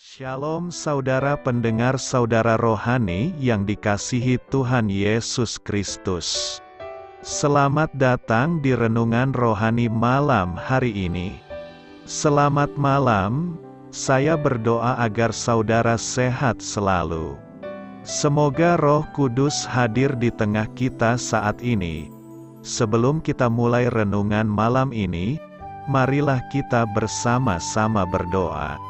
Shalom saudara pendengar saudara rohani yang dikasihi Tuhan Yesus Kristus. Selamat datang di Renungan Rohani malam hari ini. Selamat malam, saya berdoa agar saudara sehat selalu. Semoga Roh Kudus hadir di tengah kita saat ini. Sebelum kita mulai renungan malam ini, marilah kita bersama-sama berdoa.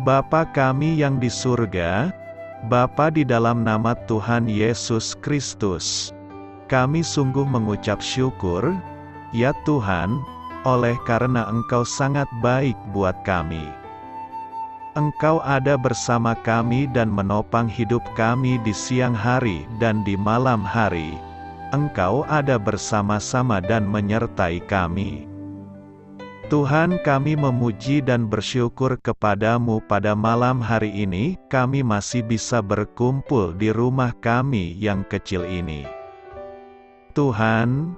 Bapa kami yang di surga, Bapa di dalam nama Tuhan Yesus Kristus, kami sungguh mengucap syukur, ya Tuhan, oleh karena Engkau sangat baik buat kami. Engkau ada bersama kami dan menopang hidup kami di siang hari dan di malam hari. Engkau ada bersama-sama dan menyertai kami. Tuhan, kami memuji dan bersyukur kepadamu pada malam hari ini, kami masih bisa berkumpul di rumah kami yang kecil ini. Tuhan,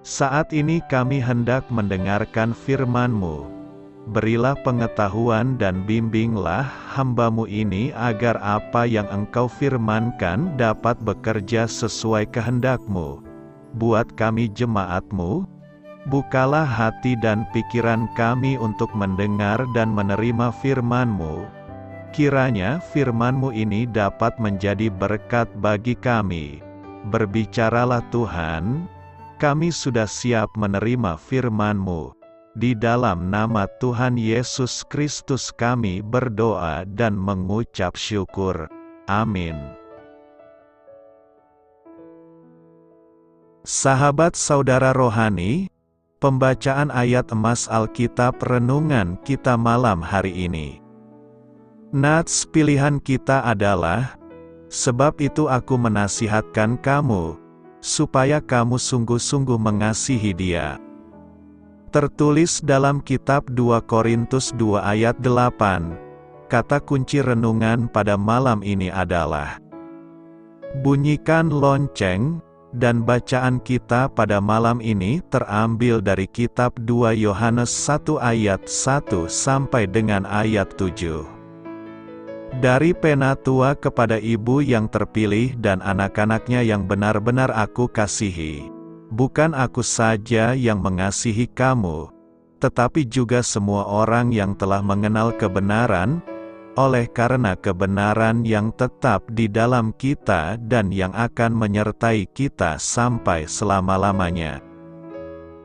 saat ini kami hendak mendengarkan firman-Mu. Berilah pengetahuan dan bimbinglah hamba-Mu ini agar apa yang Engkau firmankan dapat bekerja sesuai kehendak-Mu. Buat kami jemaat-Mu, bukalah hati dan pikiran kami untuk mendengar dan menerima firman-Mu. Kiranya firman-Mu ini dapat menjadi berkat bagi kami. Berbicaralah Tuhan, kami sudah siap menerima firman-Mu. Di dalam nama Tuhan Yesus Kristus kami berdoa dan mengucap syukur. Amin. Sahabat saudara rohani, pembacaan ayat emas Alkitab renungan kita malam hari ini. Nats pilihan kita adalah, sebab itu aku menasihatkan kamu, supaya kamu sungguh-sungguh mengasihi Dia. Tertulis dalam kitab 2 Korintus 2 ayat 8, kata kunci renungan pada malam ini adalah, bunyikan lonceng. Dan bacaan kita pada malam ini terambil dari kitab 2 Yohanes 1 ayat 1 sampai dengan ayat 7. Dari penatua kepada ibu yang terpilih dan anak-anaknya yang benar-benar aku kasihi. Bukan aku saja yang mengasihi kamu, tetapi juga semua orang yang telah mengenal kebenaran, oleh karena kebenaran yang tetap di dalam kita dan yang akan menyertai kita sampai selama-lamanya.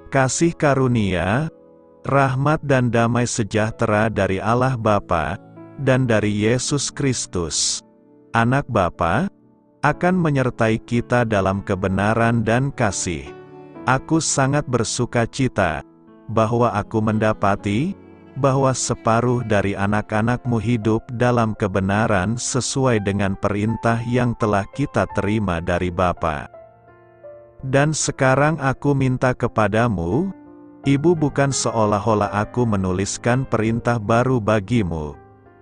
Kasih karunia, rahmat dan damai sejahtera dari Allah Bapa, dan dari Yesus Kristus, Anak Bapa, akan menyertai kita dalam kebenaran dan kasih. Aku sangat bersukacita, bahwa aku mendapati, bahwa separuh dari anak-anakmu hidup dalam kebenaran sesuai dengan perintah yang telah kita terima dari Bapa. Dan sekarang aku minta kepadamu, Ibu, bukan seolah-olah aku menuliskan perintah baru bagimu,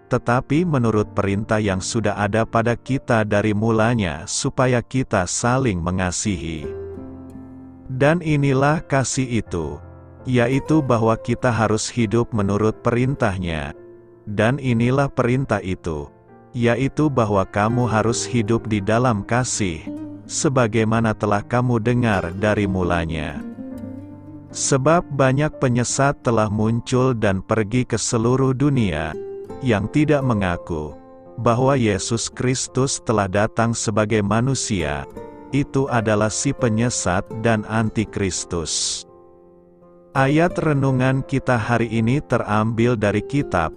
tetapi menurut perintah yang sudah ada pada kita dari mulanya supaya kita saling mengasihi. Dan inilah kasih itu, yaitu bahwa kita harus hidup menurut perintah-Nya. Dan inilah perintah itu, yaitu bahwa kamu harus hidup di dalam kasih, sebagaimana telah kamu dengar dari mulanya. Sebab banyak penyesat telah muncul dan pergi ke seluruh dunia, yang tidak mengaku bahwa Yesus Kristus telah datang sebagai manusia. Itu adalah si penyesat dan antikristus. Ayat renungan kita hari ini terambil dari kitab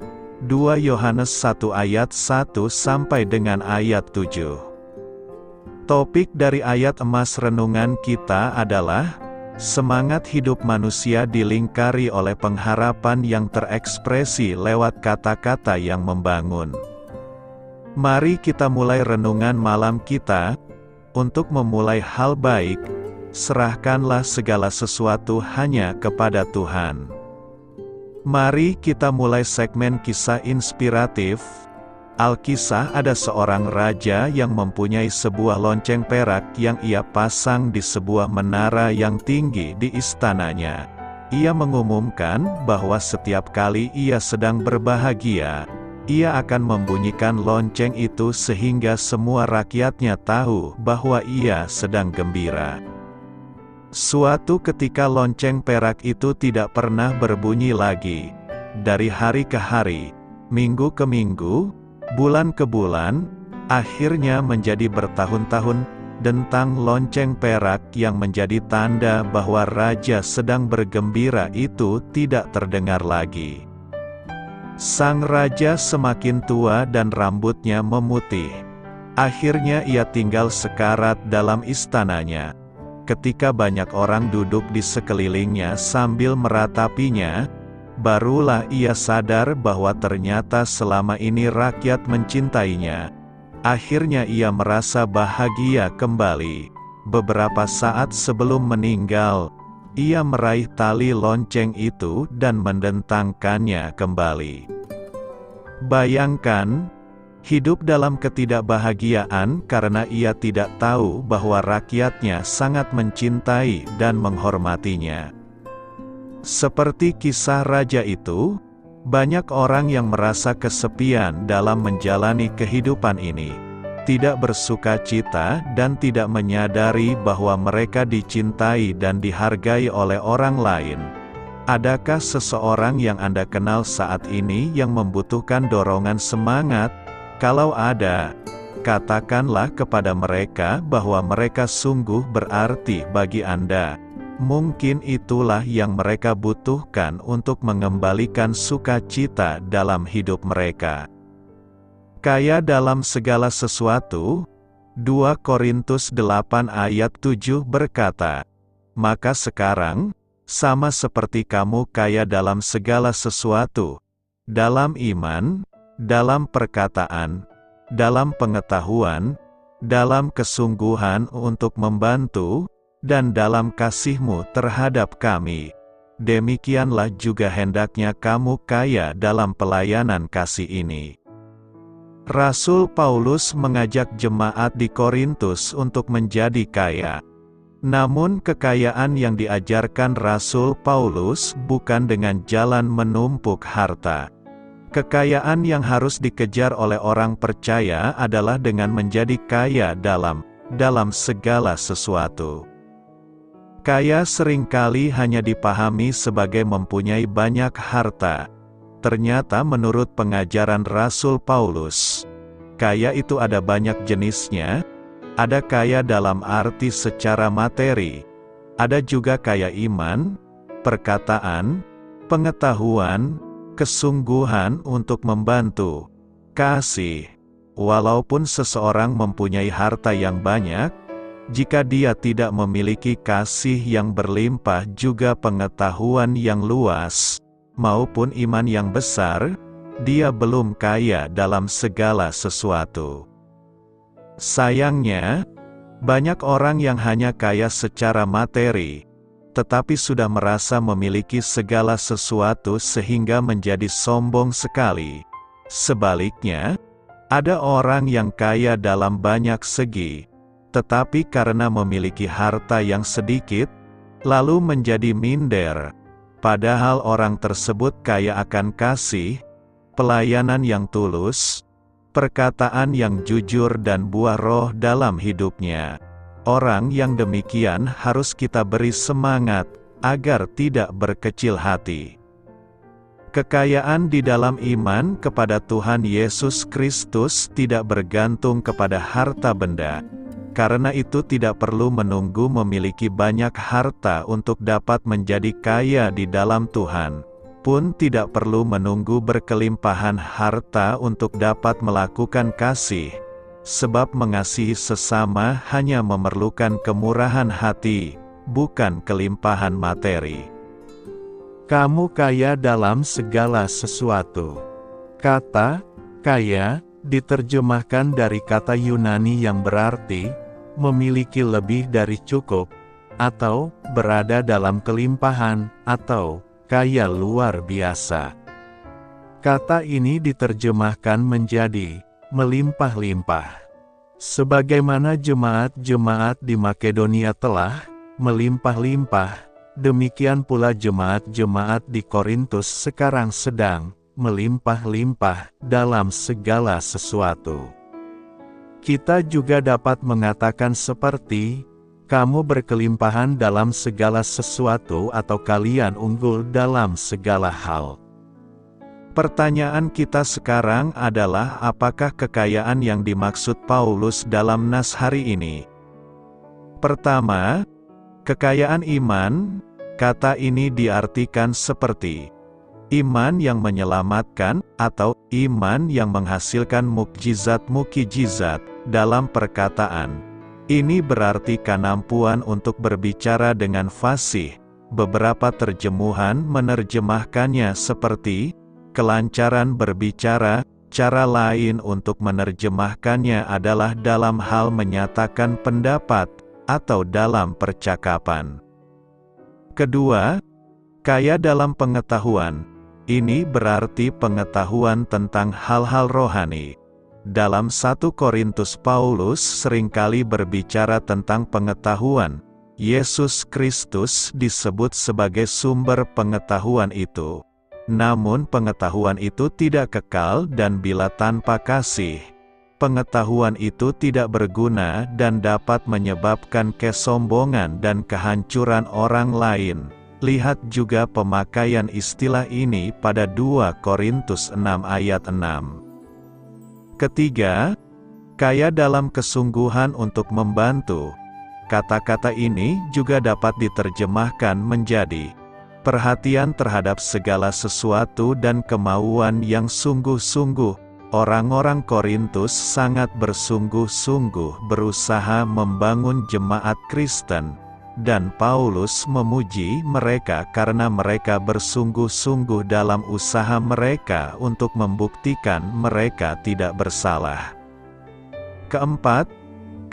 2 Yohanes 1 ayat 1 sampai dengan ayat 7. Topik dari ayat emas renungan kita adalah, semangat hidup manusia dilingkari oleh pengharapan yang terekspresi lewat kata-kata yang membangun. Mari kita mulai renungan malam kita. Untuk memulai hal baik, serahkanlah segala sesuatu hanya kepada Tuhan. Mari kita mulai segmen kisah inspiratif. Alkisah, ada seorang raja yang mempunyai sebuah lonceng perak yang ia pasang di sebuah menara yang tinggi di istananya. Ia mengumumkan bahwa setiap kali ia sedang berbahagia, ia akan membunyikan lonceng itu sehingga semua rakyatnya tahu bahwa ia sedang gembira. Suatu ketika lonceng perak itu tidak pernah berbunyi lagi. Dari hari ke hari, minggu ke minggu, bulan ke bulan, akhirnya menjadi bertahun-tahun, dentang lonceng perak yang menjadi tanda bahwa raja sedang bergembira itu tidak terdengar lagi. Sang raja semakin tua dan rambutnya memutih. Akhirnya ia tinggal sekarat dalam istananya. Ketika banyak orang duduk di sekelilingnya sambil meratapinya, barulah ia sadar bahwa ternyata selama ini rakyat mencintainya. Akhirnya ia merasa bahagia kembali. Beberapa saat sebelum meninggal, ia meraih tali lonceng itu dan mendentangkannya kembali. Bayangkan, hidup dalam ketidakbahagiaan karena ia tidak tahu bahwa rakyatnya sangat mencintai dan menghormatinya. Seperti kisah raja itu, banyak orang yang merasa kesepian dalam menjalani kehidupan ini, tidak bersuka cita dan tidak menyadari bahwa mereka dicintai dan dihargai oleh orang lain. Adakah seseorang yang Anda kenal saat ini yang membutuhkan dorongan semangat? Kalau ada, katakanlah kepada mereka bahwa mereka sungguh berarti bagi Anda. Mungkin itulah yang mereka butuhkan untuk mengembalikan sukacita dalam hidup mereka. Kaya dalam segala sesuatu, 2 Korintus 8 ayat 7 berkata, "Maka sekarang, sama seperti kamu kaya dalam segala sesuatu, dalam iman, dalam perkataan, dalam pengetahuan, dalam kesungguhan untuk membantu, dan dalam kasihmu terhadap kami, demikianlah juga hendaknya kamu kaya dalam pelayanan kasih ini." Rasul Paulus mengajak jemaat di Korintus untuk menjadi kaya. Namun kekayaan yang diajarkan Rasul Paulus bukan dengan jalan menumpuk harta. Kekayaan yang harus dikejar oleh orang percaya adalah dengan menjadi kaya dalam segala sesuatu. Kaya seringkali hanya dipahami sebagai mempunyai banyak harta. Ternyata menurut pengajaran Rasul Paulus, kaya itu ada banyak jenisnya. Ada kaya dalam arti secara materi, ada juga kaya iman, perkataan, pengetahuan, kesungguhan untuk membantu, kasih. Walaupun seseorang mempunyai harta yang banyak, jika dia tidak memiliki kasih yang berlimpah juga pengetahuan yang luas, maupun iman yang besar, dia belum kaya dalam segala sesuatu. Sayangnya, banyak orang yang hanya kaya secara materi, tetapi sudah merasa memiliki segala sesuatu sehingga menjadi sombong sekali. Sebaliknya, ada orang yang kaya dalam banyak segi, tetapi karena memiliki harta yang sedikit, lalu menjadi minder. Padahal orang tersebut kaya akan kasih, pelayanan yang tulus, perkataan yang jujur dan buah roh dalam hidupnya. Orang yang demikian harus kita beri semangat, agar tidak berkecil hati. Kekayaan di dalam iman kepada Tuhan Yesus Kristus tidak bergantung kepada harta benda. Karena itu tidak perlu menunggu memiliki banyak harta untuk dapat menjadi kaya di dalam Tuhan. Pun tidak perlu menunggu berkelimpahan harta untuk dapat melakukan kasih. Sebab mengasihi sesama hanya memerlukan kemurahan hati, bukan kelimpahan materi. Kamu kaya dalam segala sesuatu. Kata kaya diterjemahkan dari kata Yunani yang berarti memiliki lebih dari cukup, atau berada dalam kelimpahan, atau kaya luar biasa. Kata ini diterjemahkan menjadi melimpah-limpah. Sebagaimana jemaat-jemaat di Makedonia telah melimpah-limpah, demikian pula jemaat-jemaat di Korintus sekarang sedang melimpah-limpah dalam segala sesuatu. Kita juga dapat mengatakan seperti, kamu berkelimpahan dalam segala sesuatu atau kalian unggul dalam segala hal. Pertanyaan kita sekarang adalah apakah kekayaan yang dimaksud Paulus dalam nas hari ini? Pertama, kekayaan iman. Kata ini diartikan seperti iman yang menyelamatkan, atau iman yang menghasilkan mukjizat-mukjizat dalam perkataan. Ini berarti kemampuan untuk berbicara dengan fasih. Beberapa terjemahan menerjemahkannya seperti kelancaran berbicara. Cara lain untuk menerjemahkannya adalah dalam hal menyatakan pendapat, atau dalam percakapan. Kedua, kaya dalam pengetahuan. Ini berarti pengetahuan tentang hal-hal rohani. Dalam 1 Korintus Paulus seringkali berbicara tentang pengetahuan. Yesus Kristus disebut sebagai sumber pengetahuan itu. Namun pengetahuan itu tidak kekal dan bila tanpa kasih, pengetahuan itu tidak berguna dan dapat menyebabkan kesombongan dan kehancuran orang lain. Lihat juga pemakaian istilah ini pada 2 Korintus 6 ayat 6. Ketiga, kaya dalam kesungguhan untuk membantu. Kata-kata ini juga dapat diterjemahkan menjadi perhatian terhadap segala sesuatu dan kemauan yang sungguh-sungguh. Orang-orang Korintus sangat bersungguh-sungguh berusaha membangun jemaat Kristen, dan Paulus memuji mereka karena mereka bersungguh-sungguh dalam usaha mereka untuk membuktikan mereka tidak bersalah. Keempat,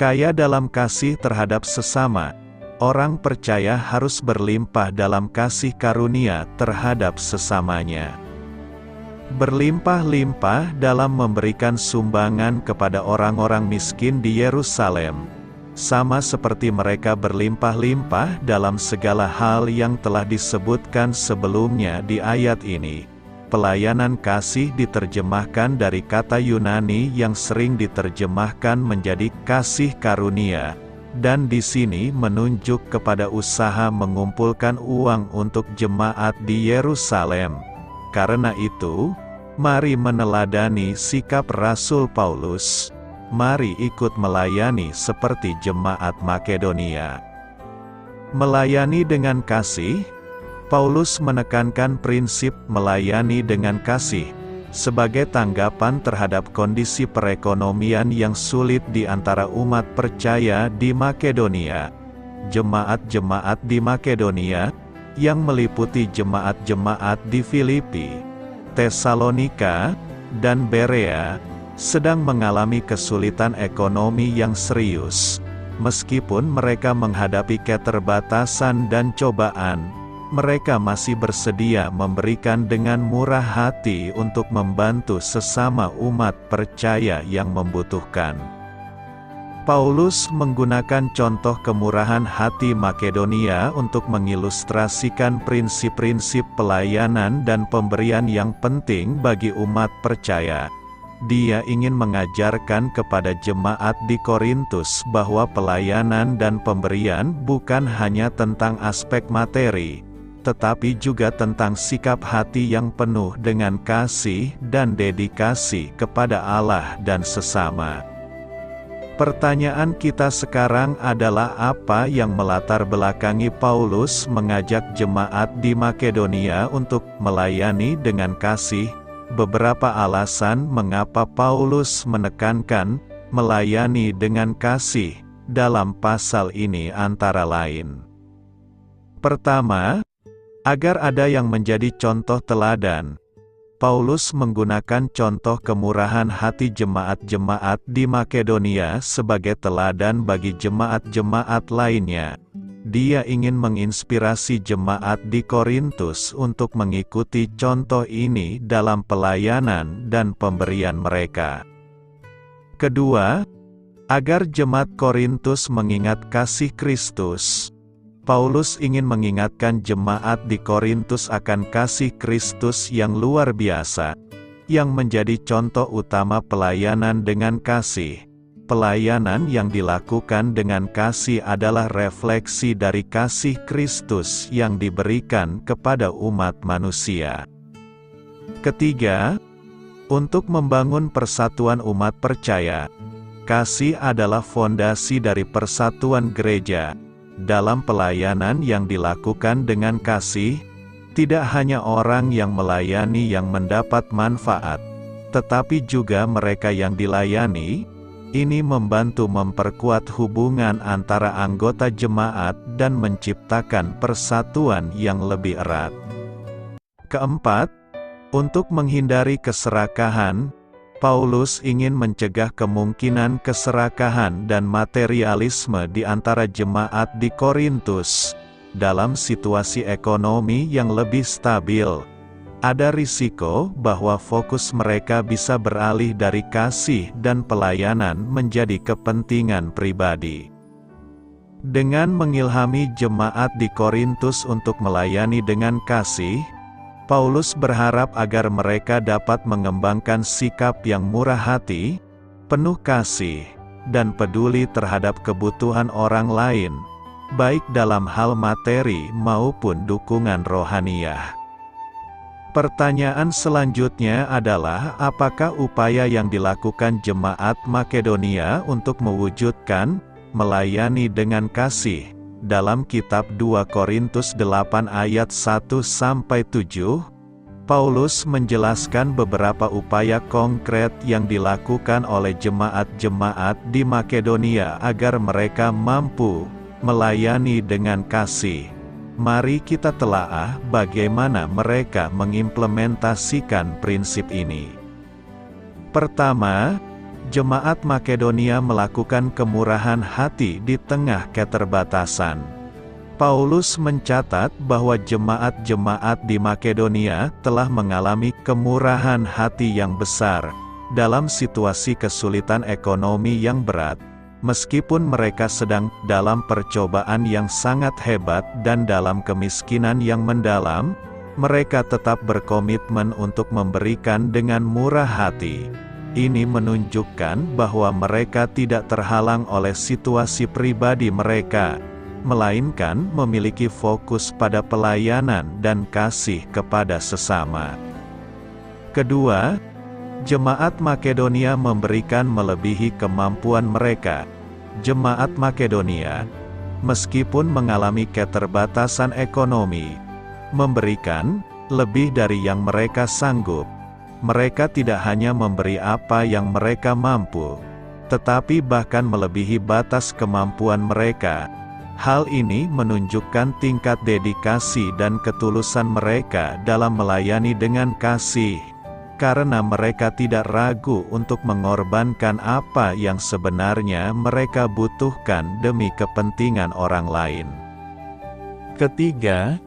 kaya dalam kasih terhadap sesama. Orang percaya harus berlimpah dalam kasih karunia terhadap sesamanya. Berlimpah-limpah dalam memberikan sumbangan kepada orang-orang miskin di Yerusalem. Sama seperti mereka berlimpah-limpah dalam segala hal yang telah disebutkan sebelumnya di ayat ini. Pelayanan kasih diterjemahkan dari kata Yunani yang sering diterjemahkan menjadi kasih karunia, dan di sini menunjuk kepada usaha mengumpulkan uang untuk jemaat di Yerusalem. Karena itu, mari meneladani sikap Rasul Paulus. Mari ikut melayani seperti jemaat Makedonia. Melayani dengan kasih. Paulus menekankan prinsip melayani dengan kasih sebagai tanggapan terhadap kondisi perekonomian yang sulit di antara umat percaya di Makedonia. Jemaat-jemaat di Makedonia, yang meliputi jemaat-jemaat di Filipi, Tesalonika, dan Berea, sedang mengalami kesulitan ekonomi yang serius. Meskipun mereka menghadapi keterbatasan dan cobaan, mereka masih bersedia memberikan dengan murah hati untuk membantu sesama umat percaya yang membutuhkan. Paulus menggunakan contoh kemurahan hati Makedonia untuk mengilustrasikan prinsip-prinsip pelayanan dan pemberian yang penting bagi umat percaya. Dia ingin mengajarkan kepada jemaat di Korintus bahwa pelayanan dan pemberian bukan hanya tentang aspek materi, tetapi juga tentang sikap hati yang penuh dengan kasih dan dedikasi kepada Allah dan sesama. Pertanyaan kita sekarang adalah apa yang melatar belakangi Paulus mengajak jemaat di Makedonia untuk melayani dengan kasih? Beberapa alasan mengapa Paulus menekankan melayani dengan kasih dalam pasal ini antara lain. Pertama, agar ada yang menjadi contoh teladan. Paulus menggunakan contoh kemurahan hati jemaat-jemaat di Makedonia sebagai teladan bagi jemaat-jemaat lainnya. Dia ingin menginspirasi jemaat di Korintus untuk mengikuti contoh ini dalam pelayanan dan pemberian mereka. Kedua, agar jemaat Korintus mengingat kasih Kristus. Paulus ingin mengingatkan jemaat di Korintus akan kasih Kristus yang luar biasa, yang menjadi contoh utama pelayanan dengan kasih. Pelayanan yang dilakukan dengan kasih adalah refleksi dari kasih Kristus yang diberikan kepada umat manusia. Ketiga, untuk membangun persatuan umat percaya, kasih adalah fondasi dari persatuan gereja. Dalam pelayanan yang dilakukan dengan kasih, tidak hanya orang yang melayani yang mendapat manfaat, tetapi juga mereka yang dilayani. Ini membantu memperkuat hubungan antara anggota jemaat dan menciptakan persatuan yang lebih erat. Keempat, untuk menghindari keserakahan, Paulus ingin mencegah kemungkinan keserakahan dan materialisme di antara jemaat di Korintus. Dalam situasi ekonomi yang lebih stabil, ada risiko bahwa fokus mereka bisa beralih dari kasih dan pelayanan menjadi kepentingan pribadi. Dengan mengilhami jemaat di Korintus untuk melayani dengan kasih, Paulus berharap agar mereka dapat mengembangkan sikap yang murah hati, penuh kasih, dan peduli terhadap kebutuhan orang lain, baik dalam hal materi maupun dukungan rohaniah. Pertanyaan selanjutnya adalah, apakah upaya yang dilakukan jemaat Makedonia untuk mewujudkan melayani dengan kasih? Dalam kitab 2 Korintus 8 ayat 1-7, Paulus menjelaskan beberapa upaya konkret yang dilakukan oleh jemaat-jemaat di Makedonia agar mereka mampu melayani dengan kasih. Mari kita telaah bagaimana mereka mengimplementasikan prinsip ini. Pertama, jemaat Makedonia melakukan kemurahan hati di tengah keterbatasan. Paulus mencatat bahwa jemaat-jemaat di Makedonia telah mengalami kemurahan hati yang besar dalam situasi kesulitan ekonomi yang berat. Meskipun mereka sedang dalam percobaan yang sangat hebat dan dalam kemiskinan yang mendalam, mereka tetap berkomitmen untuk memberikan dengan murah hati. Ini menunjukkan bahwa mereka tidak terhalang oleh situasi pribadi mereka, melainkan memiliki fokus pada pelayanan dan kasih kepada sesama. Kedua, jemaat Makedonia memberikan melebihi kemampuan mereka. Jemaat Makedonia, meskipun mengalami keterbatasan ekonomi, memberikan lebih dari yang mereka sanggup. Mereka tidak hanya memberi apa yang mereka mampu, tetapi bahkan melebihi batas kemampuan mereka. Hal ini menunjukkan tingkat dedikasi dan ketulusan mereka dalam melayani dengan kasih, karena mereka tidak ragu untuk mengorbankan apa yang sebenarnya mereka butuhkan demi kepentingan orang lain. Ketiga,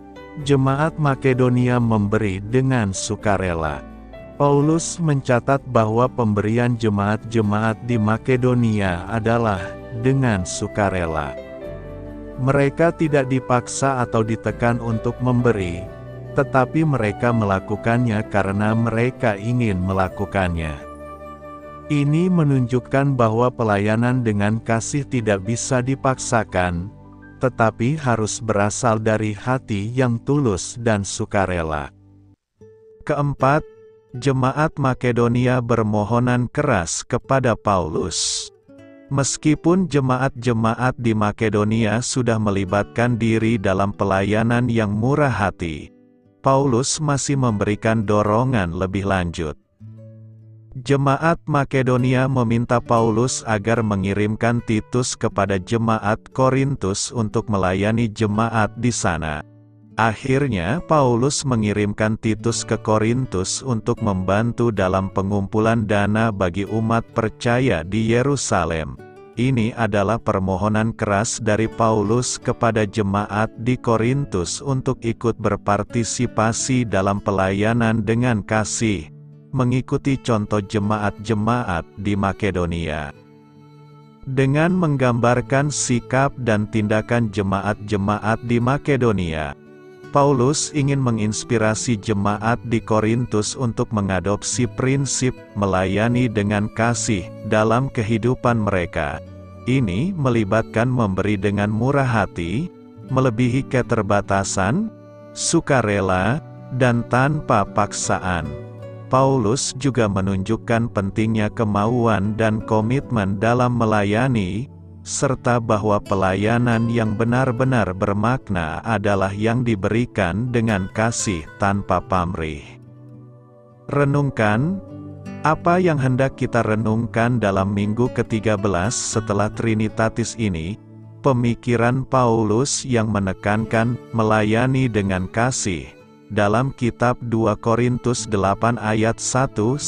jemaat Makedonia memberi dengan sukarela. Paulus mencatat bahwa pemberian jemaat-jemaat di Makedonia adalah dengan sukarela. Mereka tidak dipaksa atau ditekan untuk memberi, tetapi mereka melakukannya karena mereka ingin melakukannya. Ini menunjukkan bahwa pelayanan dengan kasih tidak bisa dipaksakan, tetapi harus berasal dari hati yang tulus dan sukarela. Keempat, jemaat Makedonia bermohonan keras kepada Paulus. Meskipun jemaat-jemaat di Makedonia sudah melibatkan diri dalam pelayanan yang murah hati, Paulus masih memberikan dorongan lebih lanjut. Jemaat Makedonia meminta Paulus agar mengirimkan Titus kepada jemaat Korintus untuk melayani jemaat di sana. Akhirnya Paulus mengirimkan Titus ke Korintus untuk membantu dalam pengumpulan dana bagi umat percaya di Yerusalem. Ini adalah permohonan keras dari Paulus kepada jemaat di Korintus untuk ikut berpartisipasi dalam pelayanan dengan kasih, mengikuti contoh jemaat-jemaat di Makedonia. Dengan menggambarkan sikap dan tindakan jemaat-jemaat di Makedonia, Paulus ingin menginspirasi jemaat di Korintus untuk mengadopsi prinsip melayani dengan kasih dalam kehidupan mereka. Ini melibatkan memberi dengan murah hati, melebihi keterbatasan, sukarela, dan tanpa paksaan. Paulus juga menunjukkan pentingnya kemauan dan komitmen dalam melayani, serta bahwa pelayanan yang benar-benar bermakna adalah yang diberikan dengan kasih tanpa pamrih. Renungkan, apa yang hendak kita renungkan dalam minggu ke-13 setelah Trinitatis ini? Pemikiran Paulus yang menekankan melayani dengan kasih dalam kitab 2 Korintus 8 ayat 1-7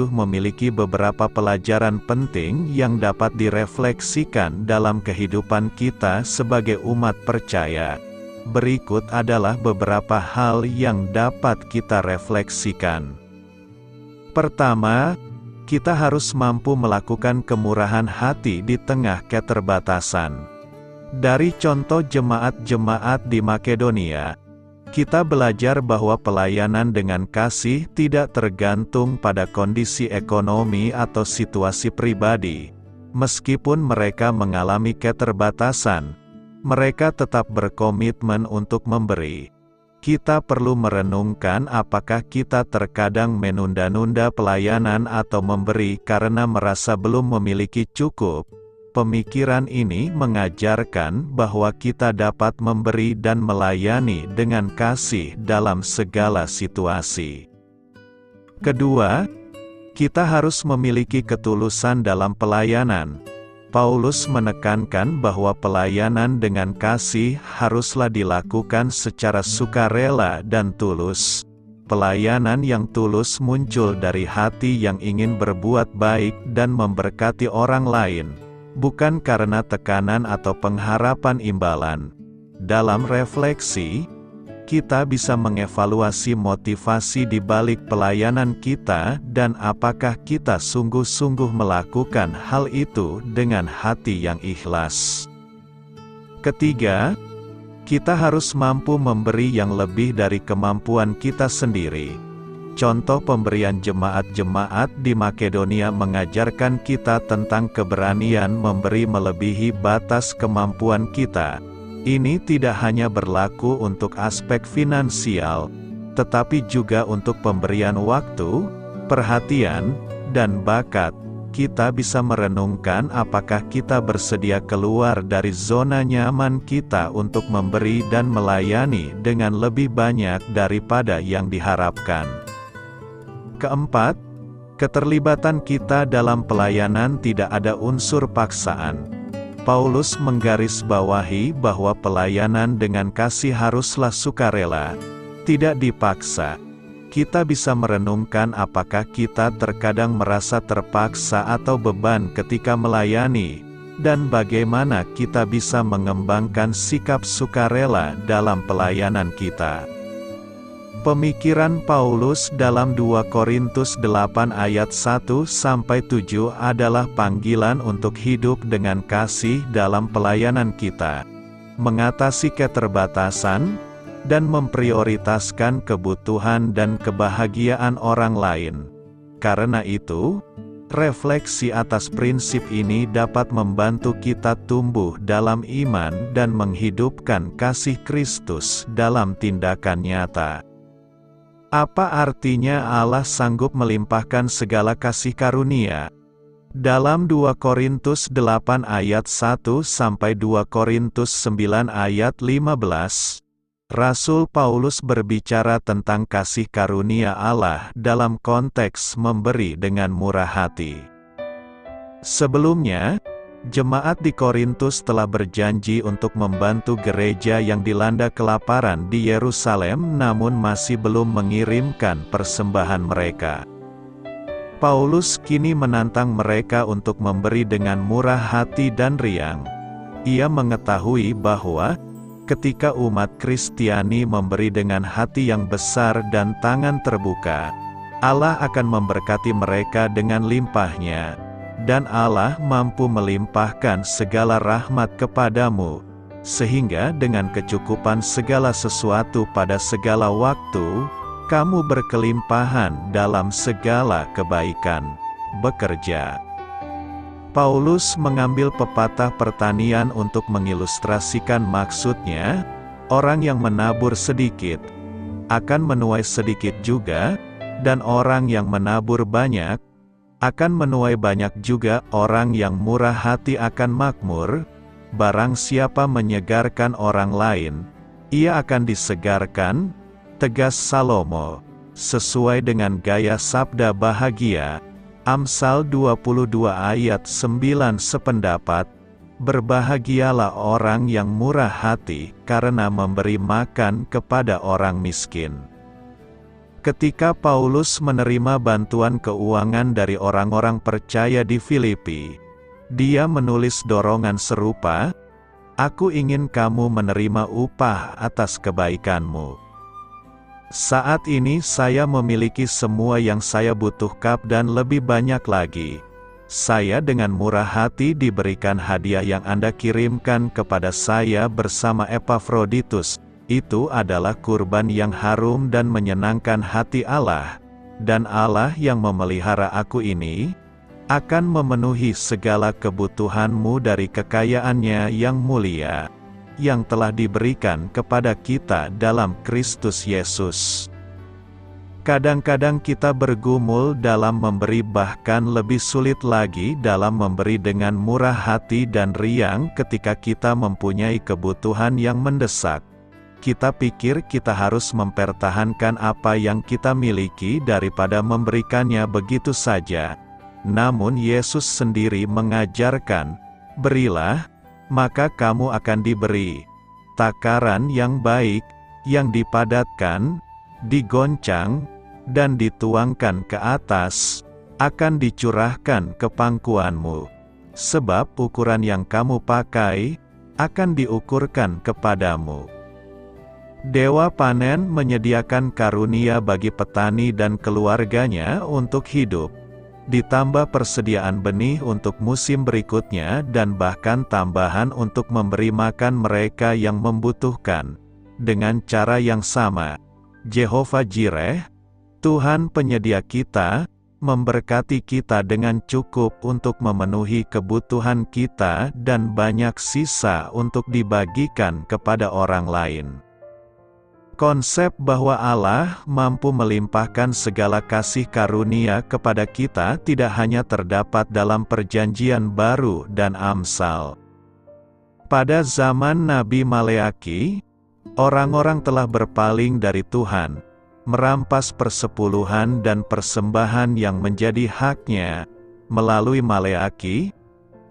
memiliki beberapa pelajaran penting yang dapat direfleksikan dalam kehidupan kita sebagai umat percaya. Berikut adalah beberapa hal yang dapat kita refleksikan. Pertama, kita harus mampu melakukan kemurahan hati di tengah keterbatasan. Dari contoh jemaat-jemaat di Makedonia, kita belajar bahwa pelayanan dengan kasih tidak tergantung pada kondisi ekonomi atau situasi pribadi. Meskipun mereka mengalami keterbatasan, mereka tetap berkomitmen untuk memberi. Kita perlu merenungkan apakah kita terkadang menunda-nunda pelayanan atau memberi karena merasa belum memiliki cukup. Pemikiran ini mengajarkan bahwa kita dapat memberi dan melayani dengan kasih dalam segala situasi. Kedua, kita harus memiliki ketulusan dalam pelayanan. Paulus menekankan bahwa pelayanan dengan kasih haruslah dilakukan secara sukarela dan tulus. Pelayanan yang tulus muncul dari hati yang ingin berbuat baik dan memberkati orang lain, bukan karena tekanan atau pengharapan imbalan. Dalam refleksi, kita bisa mengevaluasi motivasi di balik pelayanan kita dan apakah kita sungguh-sungguh melakukan hal itu dengan hati yang ikhlas. Ketiga, kita harus mampu memberi yang lebih dari kemampuan kita sendiri. Contoh pemberian jemaat-jemaat di Makedonia mengajarkan kita tentang keberanian memberi melebihi batas kemampuan kita. Ini tidak hanya berlaku untuk aspek finansial, tetapi juga untuk pemberian waktu, perhatian, dan bakat. Kita bisa merenungkan apakah kita bersedia keluar dari zona nyaman kita untuk memberi dan melayani dengan lebih banyak daripada yang diharapkan. Keempat, keterlibatan kita dalam pelayanan tidak ada unsur paksaan. Paulus menggarisbawahi bahwa pelayanan dengan kasih haruslah sukarela, tidak dipaksa. Kita bisa merenungkan apakah kita terkadang merasa terpaksa atau beban ketika melayani, dan bagaimana kita bisa mengembangkan sikap sukarela dalam pelayanan kita. Pemikiran Paulus dalam 2 Korintus 8 ayat 1-7 adalah panggilan untuk hidup dengan kasih dalam pelayanan kita, mengatasi keterbatasan, dan memprioritaskan kebutuhan dan kebahagiaan orang lain. Karena itu, refleksi atas prinsip ini dapat membantu kita tumbuh dalam iman dan menghidupkan kasih Kristus dalam tindakan nyata. Apa artinya Allah sanggup melimpahkan segala kasih karunia? Dalam 2 Korintus 8 ayat 1-2 Korintus 9 ayat 15, Rasul Paulus berbicara tentang kasih karunia Allah dalam konteks memberi dengan murah hati. Sebelumnya, jemaat di Korintus telah berjanji untuk membantu gereja yang dilanda kelaparan di Yerusalem namun masih belum mengirimkan persembahan mereka. Paulus kini menantang mereka untuk memberi dengan murah hati dan riang. Ia mengetahui bahwa ketika umat Kristiani memberi dengan hati yang besar dan tangan terbuka, Allah akan memberkati mereka dengan limpahnya. dan Allah mampu melimpahkan segala rahmat kepadamu, sehingga dengan kecukupan segala sesuatu pada segala waktu, kamu berkelimpahan dalam segala kebaikan, bekerja. Paulus mengambil pepatah pertanian untuk mengilustrasikan maksudnya, orang yang menabur sedikit, akan menuai sedikit juga, dan orang yang menabur banyak, akan menuai banyak juga. Orang yang murah hati akan makmur, barang siapa menyegarkan orang lain, ia akan disegarkan, tegas Salomo, sesuai dengan gaya sabda bahagia. Amsal 22 ayat 9 sependapat, berbahagialah orang yang murah hati, karena memberi makan kepada orang miskin. Ketika Paulus menerima bantuan keuangan dari orang-orang percaya di Filipi, dia menulis dorongan serupa, "Aku ingin kamu menerima upah atas kebaikanmu. Saat ini saya memiliki semua yang saya butuhkan dan lebih banyak lagi. Saya dengan murah hati diberikan hadiah yang Anda kirimkan kepada saya bersama Epafroditus. Itu adalah kurban yang harum dan menyenangkan hati Allah. Dan Allah yang memelihara aku ini, akan memenuhi segala kebutuhanmu dari kekayaan-Nya yang mulia, yang telah diberikan kepada kita dalam Kristus Yesus." Kadang-kadang kita bergumul dalam memberi, bahkan lebih sulit lagi dalam memberi dengan murah hati dan riang ketika kita mempunyai kebutuhan yang mendesak. Kita pikir kita harus mempertahankan apa yang kita miliki daripada memberikannya begitu saja. Namun Yesus sendiri mengajarkan, "Berilah, maka kamu akan diberi. Takaran yang baik, yang dipadatkan, digoncang, dan dituangkan ke atas, akan dicurahkan ke pangkuanmu. Sebab ukuran yang kamu pakai, akan diukurkan kepadamu." Dewa panen menyediakan karunia bagi petani dan keluarganya untuk hidup, ditambah persediaan benih untuk musim berikutnya dan bahkan tambahan untuk memberi makan mereka yang membutuhkan. Dengan cara yang sama, Jehovah Jireh, Tuhan penyedia kita, memberkati kita dengan cukup untuk memenuhi kebutuhan kita dan banyak sisa untuk dibagikan kepada orang lain. Konsep bahwa Allah mampu melimpahkan segala kasih karunia kepada kita tidak hanya terdapat dalam Perjanjian Baru dan Amsal. Pada zaman Nabi Maleaki, orang-orang telah berpaling dari Tuhan, merampas persepuluhan dan persembahan yang menjadi haknya. Melalui Maleaki,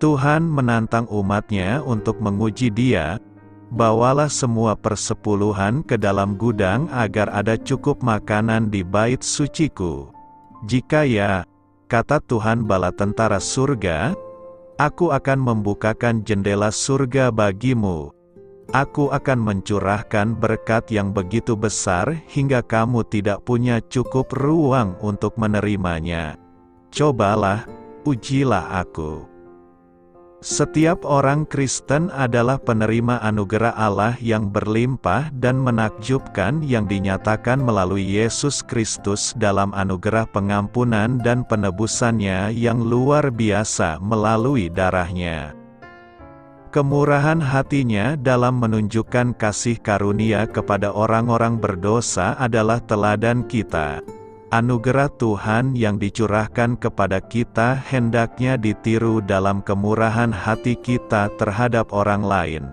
Tuhan menantang umatnya untuk menguji dia, "Bawalah semua persepuluhan ke dalam gudang agar ada cukup makanan di bait suciku. Jika ya, kata Tuhan bala tentara surga, aku akan membukakan jendela surga bagimu. Aku akan mencurahkan berkat yang begitu besar hingga kamu tidak punya cukup ruang untuk menerimanya. Cobalah, ujilah aku." Setiap orang Kristen adalah penerima anugerah Allah yang berlimpah dan menakjubkan yang dinyatakan melalui Yesus Kristus dalam anugerah pengampunan dan penebusannya yang luar biasa melalui darah-Nya. Kemurahan hati-Nya dalam menunjukkan kasih karunia kepada orang-orang berdosa adalah teladan kita. Anugerah Tuhan yang dicurahkan kepada kita hendaknya ditiru dalam kemurahan hati kita terhadap orang lain.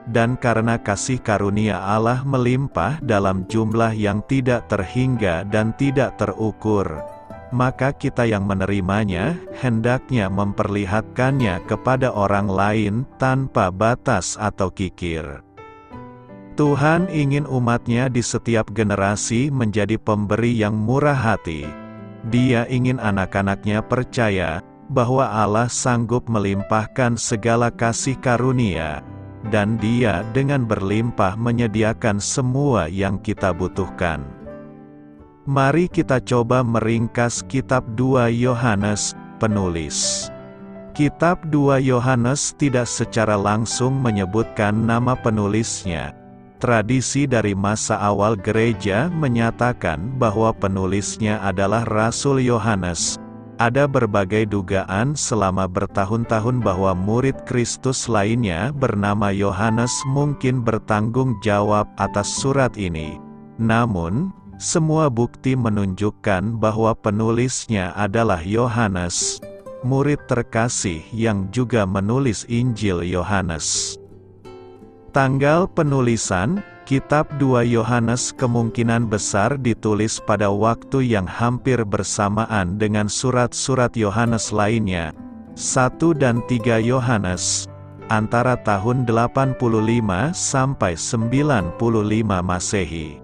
Dan karena kasih karunia Allah melimpah dalam jumlah yang tidak terhingga dan tidak terukur, maka kita yang menerimanya hendaknya memperlihatkannya kepada orang lain tanpa batas atau kikir. Tuhan ingin umat-Nya di setiap generasi menjadi pemberi yang murah hati. Dia ingin anak-anak-Nya percaya bahwa Allah sanggup melimpahkan segala kasih karunia, dan Dia dengan berlimpah menyediakan semua yang kita butuhkan. Mari kita coba meringkas kitab 2 Yohanes, penulis. Kitab 2 Yohanes tidak secara langsung menyebutkan nama penulisnya. Tradisi dari masa awal gereja menyatakan bahwa penulisnya adalah Rasul Yohanes. Ada berbagai dugaan selama bertahun-tahun bahwa murid Kristus lainnya bernama Yohanes mungkin bertanggung jawab atas surat ini. Namun, semua bukti menunjukkan bahwa penulisnya adalah Yohanes, murid terkasih yang juga menulis Injil Yohanes. Tanggal penulisan, Kitab 2 Yohanes kemungkinan besar ditulis pada waktu yang hampir bersamaan dengan surat-surat Yohanes lainnya, 1 dan 3 Yohanes, antara tahun 85 sampai 95 Masehi.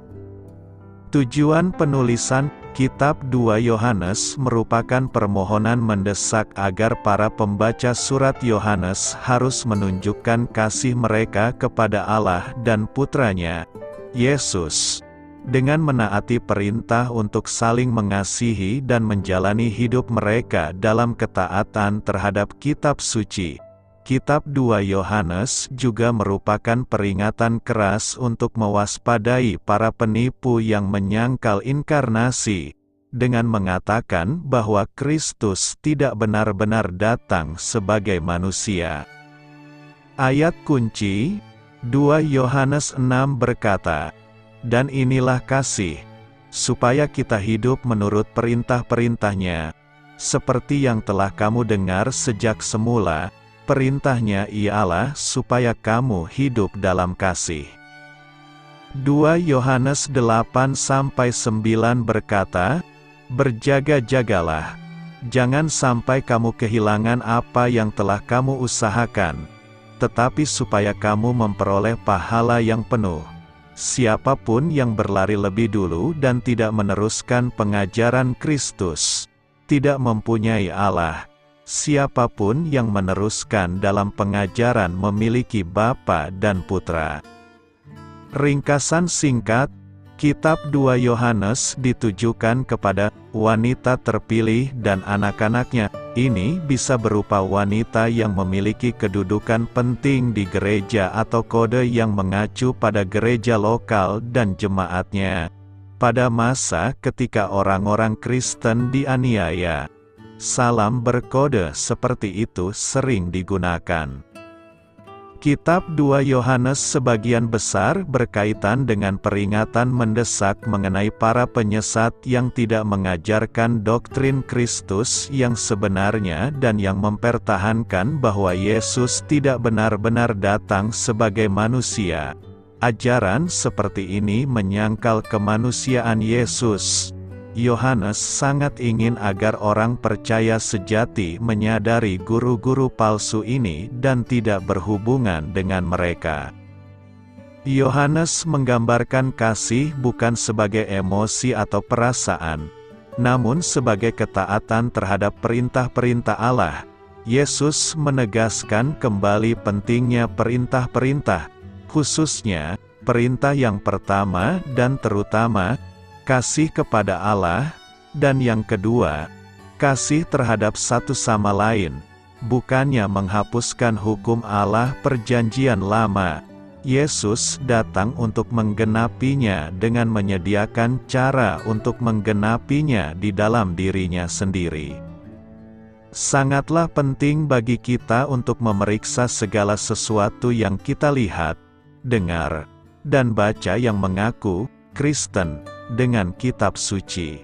Tujuan penulisan Kitab 2 Yohanes merupakan permohonan mendesak agar para pembaca surat Yohanes harus menunjukkan kasih mereka kepada Allah dan Putranya, Yesus, dengan menaati perintah untuk saling mengasihi dan menjalani hidup mereka dalam ketaatan terhadap kitab suci. Kitab 2 Yohanes juga merupakan peringatan keras untuk mewaspadai para penipu yang menyangkal inkarnasi, dengan mengatakan bahwa Kristus tidak benar-benar datang sebagai manusia. Ayat kunci, 2 Yohanes 6 berkata, "Dan inilah kasih, supaya kita hidup menurut perintah-perintahnya, seperti yang telah kamu dengar sejak semula. Perintahnya ialah supaya kamu hidup dalam kasih." 2 Yohanes 8-9 berkata, "Berjaga-jagalah, jangan sampai kamu kehilangan apa yang telah kamu usahakan, tetapi supaya kamu memperoleh pahala yang penuh. Siapapun yang berlari lebih dulu dan tidak meneruskan pengajaran Kristus, tidak mempunyai Allah. Siapapun yang meneruskan dalam pengajaran memiliki Bapa dan Putra." Ringkasan singkat, Kitab 2 Yohanes ditujukan kepada wanita terpilih dan anak-anaknya. Ini bisa berupa wanita yang memiliki kedudukan penting di gereja atau kode yang mengacu pada gereja lokal dan jemaatnya. Pada masa ketika orang-orang Kristen dianiaya, salam berkode seperti itu sering digunakan. Kitab 2 Yohanes sebagian besar berkaitan dengan peringatan mendesak mengenai para penyesat yang tidak mengajarkan doktrin Kristus yang sebenarnya dan yang mempertahankan bahwa Yesus tidak benar-benar datang sebagai manusia. Ajaran seperti ini menyangkal kemanusiaan Yesus. Yohanes sangat ingin agar orang percaya sejati menyadari guru-guru palsu ini dan tidak berhubungan dengan mereka. Yohanes menggambarkan kasih bukan sebagai emosi atau perasaan, namun sebagai ketaatan terhadap perintah-perintah Allah. Yesus menegaskan kembali pentingnya perintah-perintah, khususnya perintah yang pertama dan terutama, kasih kepada Allah, dan yang kedua, kasih terhadap satu sama lain, bukannya menghapuskan hukum Allah Perjanjian Lama. Yesus datang untuk menggenapinya dengan menyediakan cara untuk menggenapinya di dalam dirinya sendiri. Sangatlah penting bagi kita untuk memeriksa segala sesuatu yang kita lihat, dengar, dan baca yang mengaku Kristen dengan kitab suci.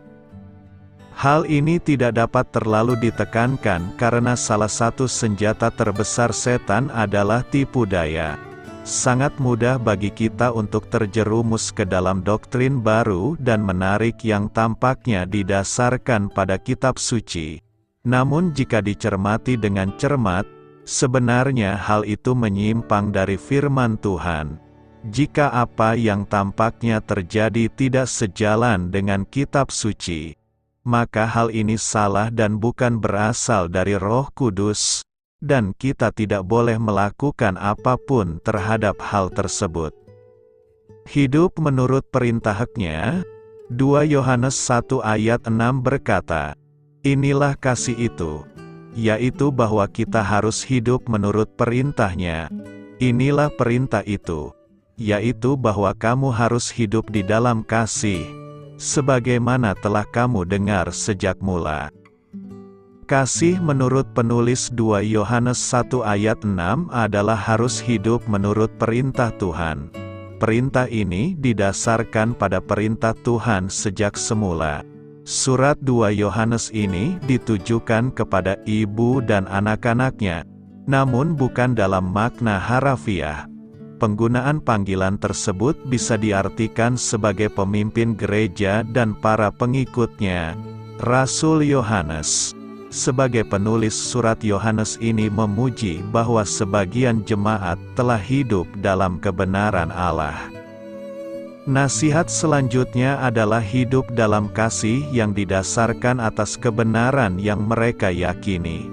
Hal ini tidak dapat terlalu ditekankan karena salah satu senjata terbesar setan adalah tipu daya. Sangat mudah bagi kita untuk terjerumus ke dalam doktrin baru dan menarik yang tampaknya didasarkan pada kitab suci. Namun jika dicermati dengan cermat, sebenarnya hal itu menyimpang dari firman Tuhan. Jika apa yang tampaknya terjadi tidak sejalan dengan kitab suci, maka hal ini salah dan bukan berasal dari Roh Kudus, dan kita tidak boleh melakukan apapun terhadap hal tersebut. Hidup menurut perintahnya, 2 Yohanes 1 ayat 6 berkata, "Inilah kasih itu, yaitu bahwa kita harus hidup menurut perintah-Nya. Inilah perintah itu, yaitu bahwa kamu harus hidup di dalam kasih, sebagaimana telah kamu dengar sejak mula. Kasih menurut penulis 2 Yohanes 1 ayat 6 adalah harus hidup menurut perintah Tuhan. Perintah ini didasarkan pada perintah Tuhan sejak semula. Surat 2 Yohanes ini ditujukan kepada ibu dan anak-anaknya, namun bukan dalam makna harafiah. Penggunaan panggilan tersebut bisa diartikan sebagai pemimpin gereja dan para pengikutnya. Rasul Yohanes, sebagai penulis surat Yohanes ini memuji bahwa sebagian jemaat telah hidup dalam kebenaran Allah. Nasihat selanjutnya adalah hidup dalam kasih yang didasarkan atas kebenaran yang mereka yakini.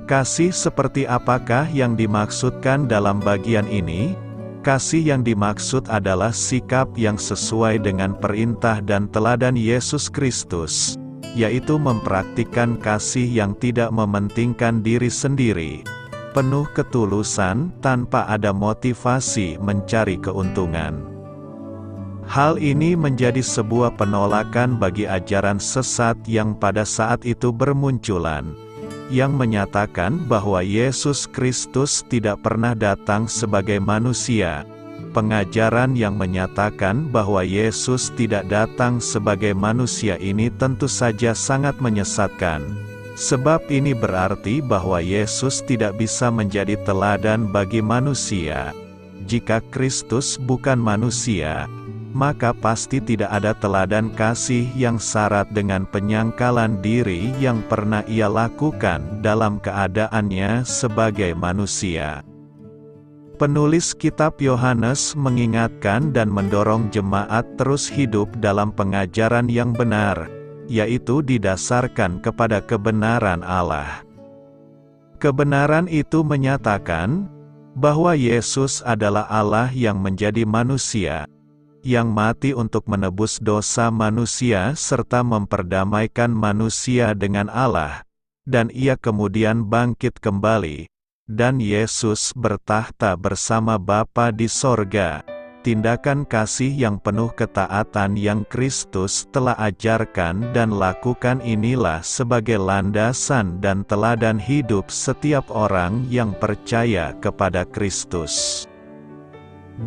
Kasih seperti apakah yang dimaksudkan dalam bagian ini? Kasih yang dimaksud adalah sikap yang sesuai dengan perintah dan teladan Yesus Kristus, yaitu mempraktikkan kasih yang tidak mementingkan diri sendiri, penuh ketulusan tanpa ada motivasi mencari keuntungan. Hal ini menjadi sebuah penolakan bagi ajaran sesat yang pada saat itu bermunculan, yang menyatakan bahwa Yesus Kristus tidak pernah datang sebagai manusia. Pengajaran yang menyatakan bahwa Yesus tidak datang sebagai manusia ini tentu saja sangat menyesatkan. Sebab ini berarti bahwa Yesus tidak bisa menjadi teladan bagi manusia. Jika Kristus bukan manusia, maka pasti tidak ada teladan kasih yang syarat dengan penyangkalan diri yang pernah Ia lakukan dalam keadaannya sebagai manusia. Penulis kitab Yohanes mengingatkan dan mendorong jemaat terus hidup dalam pengajaran yang benar, yaitu didasarkan kepada kebenaran Allah. Kebenaran itu menyatakan bahwa Yesus adalah Allah yang menjadi manusia, yang mati untuk menebus dosa manusia serta memperdamaikan manusia dengan Allah, dan Ia kemudian bangkit kembali, dan Yesus bertahta bersama Bapa di sorga. Tindakan kasih yang penuh ketaatan yang Kristus telah ajarkan dan lakukan inilah sebagai landasan dan teladan hidup setiap orang yang percaya kepada Kristus.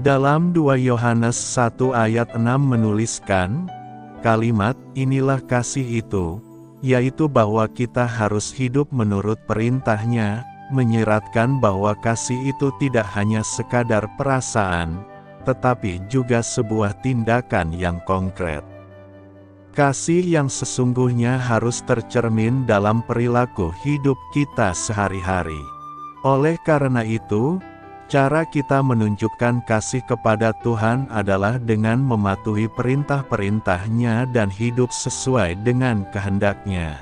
Dalam 2 Yohanes 1 ayat 6 menuliskan, kalimat, inilah kasih itu, yaitu bahwa kita harus hidup menurut perintah-Nya, menyiratkan bahwa kasih itu tidak hanya sekadar perasaan, tetapi juga sebuah tindakan yang konkret. Kasih yang sesungguhnya harus tercermin dalam perilaku hidup kita sehari-hari. Oleh karena itu, cara kita menunjukkan kasih kepada Tuhan adalah dengan mematuhi perintah-perintah-Nya dan hidup sesuai dengan kehendak-Nya.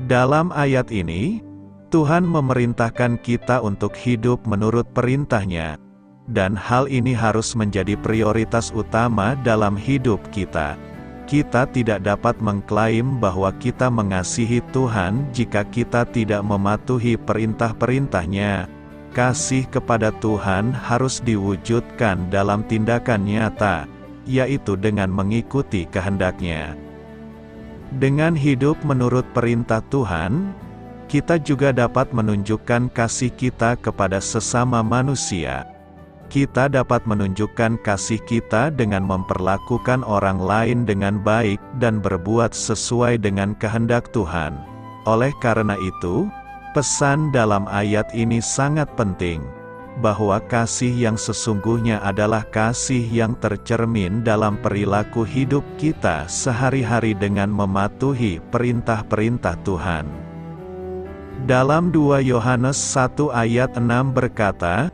Dalam ayat ini, Tuhan memerintahkan kita untuk hidup menurut perintah-Nya, dan hal ini harus menjadi prioritas utama dalam hidup kita. Kita tidak dapat mengklaim bahwa kita mengasihi Tuhan jika kita tidak mematuhi perintah-perintah-Nya. Kasih kepada Tuhan harus diwujudkan dalam tindakan nyata, yaitu dengan mengikuti kehendak-Nya. Dengan hidup menurut perintah Tuhan, kita juga dapat menunjukkan kasih kita kepada sesama manusia. Kita dapat menunjukkan kasih kita dengan memperlakukan orang lain dengan baik dan berbuat sesuai dengan kehendak Tuhan. Oleh karena itu, pesan dalam ayat ini sangat penting, bahwa kasih yang sesungguhnya adalah kasih yang tercermin dalam perilaku hidup kita sehari-hari dengan mematuhi perintah-perintah Tuhan. Dalam 2 Yohanes 1 ayat 6 berkata,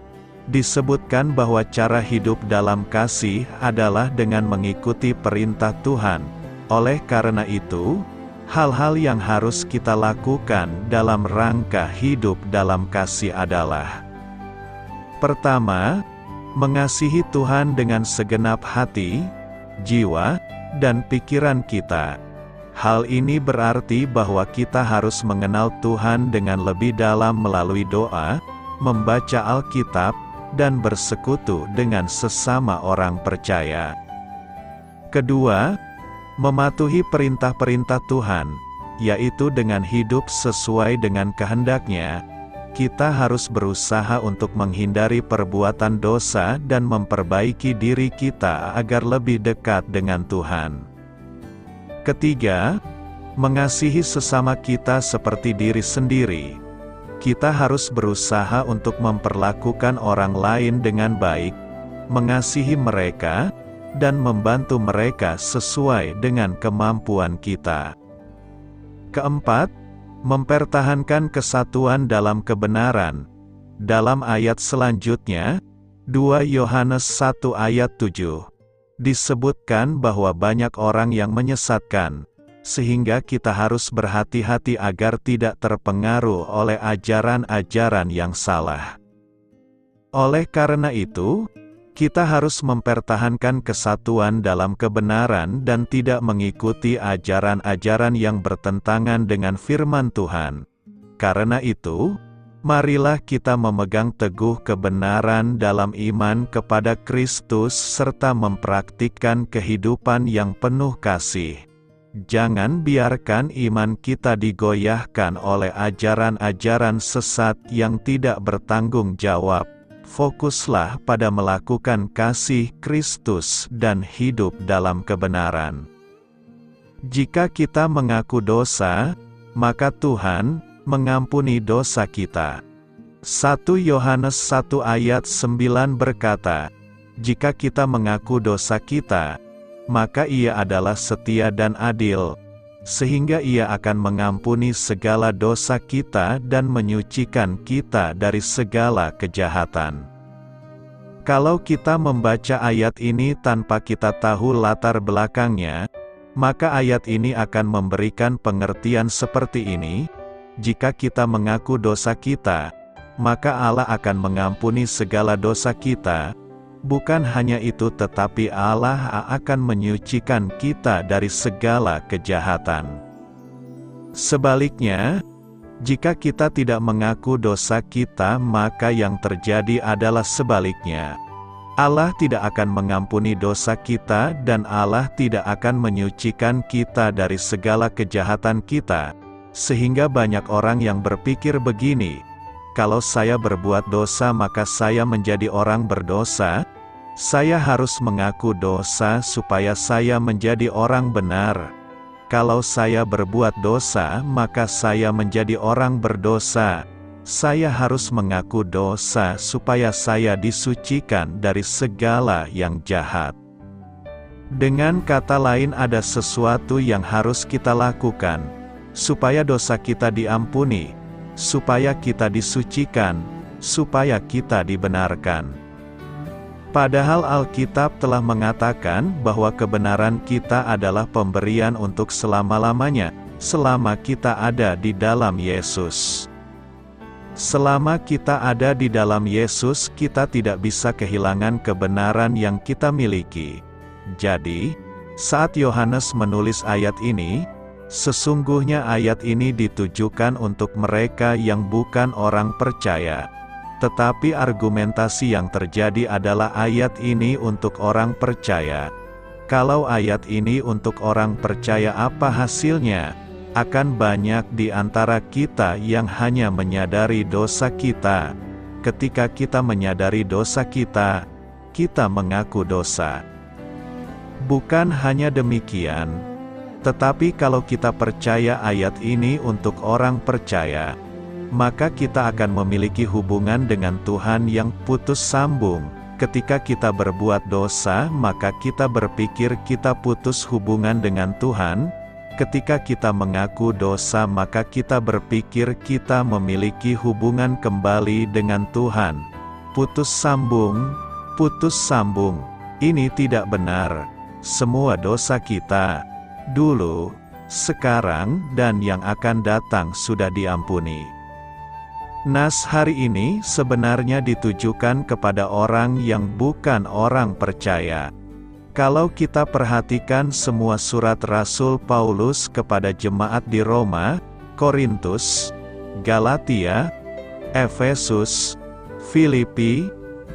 disebutkan bahwa cara hidup dalam kasih adalah dengan mengikuti perintah Tuhan. Oleh karena itu, hal-hal yang harus kita lakukan dalam rangka hidup dalam kasih adalah: pertama, mengasihi Tuhan dengan segenap hati, jiwa, dan pikiran kita. Hal ini berarti bahwa kita harus mengenal Tuhan dengan lebih dalam melalui doa, membaca Alkitab, dan bersekutu dengan sesama orang percaya. Kedua, mematuhi perintah-perintah Tuhan, yaitu dengan hidup sesuai dengan kehendak-Nya. Kita harus berusaha untuk menghindari perbuatan dosa dan memperbaiki diri kita agar lebih dekat dengan Tuhan. Ketiga, mengasihi sesama kita seperti diri sendiri. Kita harus berusaha untuk memperlakukan orang lain dengan baik, mengasihi mereka, dan membantu mereka sesuai dengan kemampuan kita. Keempat, mempertahankan kesatuan dalam kebenaran. Dalam ayat selanjutnya, 2 Yohanes 1 ayat 7, disebutkan bahwa banyak orang yang menyesatkan, sehingga kita harus berhati-hati agar tidak terpengaruh oleh ajaran-ajaran yang salah. Oleh karena itu, kita harus mempertahankan kesatuan dalam kebenaran dan tidak mengikuti ajaran-ajaran yang bertentangan dengan firman Tuhan. Karena itu, marilah kita memegang teguh kebenaran dalam iman kepada Kristus serta mempraktikkan kehidupan yang penuh kasih. Jangan biarkan iman kita digoyahkan oleh ajaran-ajaran sesat yang tidak bertanggung jawab. Fokuslah pada melakukan kasih Kristus dan hidup dalam kebenaran. Jika kita mengaku dosa, maka Tuhan mengampuni dosa kita. 1 Yohanes 1 ayat 9 berkata, "Jika kita mengaku dosa kita, maka Ia adalah setia dan adil, sehingga Ia akan mengampuni segala dosa kita dan menyucikan kita dari segala kejahatan." Kalau kita membaca ayat ini tanpa kita tahu latar belakangnya, maka ayat ini akan memberikan pengertian seperti ini: jika kita mengaku dosa kita, maka Allah akan mengampuni segala dosa kita. Bukan hanya itu, tetapi Allah akan menyucikan kita dari segala kejahatan. Sebaliknya, jika kita tidak mengaku dosa kita, maka yang terjadi adalah sebaliknya. Allah tidak akan mengampuni dosa kita dan Allah tidak akan menyucikan kita dari segala kejahatan kita. Sehingga banyak orang yang berpikir begini, kalau saya berbuat dosa maka saya menjadi orang berdosa. Saya harus mengaku dosa supaya saya menjadi orang benar. Kalau saya berbuat dosa, maka saya menjadi orang berdosa. Saya harus mengaku dosa supaya saya disucikan dari segala yang jahat. Dengan kata lain, ada sesuatu yang harus kita lakukan, supaya dosa kita diampuni, supaya kita disucikan, supaya kita dibenarkan. Padahal Alkitab telah mengatakan bahwa kebenaran kita adalah pemberian untuk selama-lamanya, selama kita ada di dalam Yesus. Selama kita ada di dalam Yesus, kita tidak bisa kehilangan kebenaran yang kita miliki. Jadi, saat Yohanes menulis ayat ini, sesungguhnya ayat ini ditujukan untuk mereka yang bukan orang percaya. Tetapi argumentasi yang terjadi adalah ayat ini untuk orang percaya. Kalau ayat ini untuk orang percaya, apa hasilnya? Akan banyak di antara kita yang hanya menyadari dosa kita. Ketika kita menyadari dosa kita mengaku dosa. Bukan hanya demikian, tetapi kalau kita percaya ayat ini untuk orang percaya, maka kita akan memiliki hubungan dengan Tuhan yang putus sambung. Ketika kita berbuat dosa, maka kita berpikir kita putus hubungan dengan Tuhan. Ketika kita mengaku dosa, maka kita berpikir kita memiliki hubungan kembali dengan Tuhan. Putus sambung, putus sambung. Ini tidak benar. Semua dosa kita, dulu, sekarang, dan yang akan datang sudah diampuni. Nas hari ini sebenarnya ditujukan kepada orang yang bukan orang percaya. Kalau kita perhatikan semua surat Rasul Paulus kepada jemaat di Roma, Korintus, Galatia, Efesus, Filipi,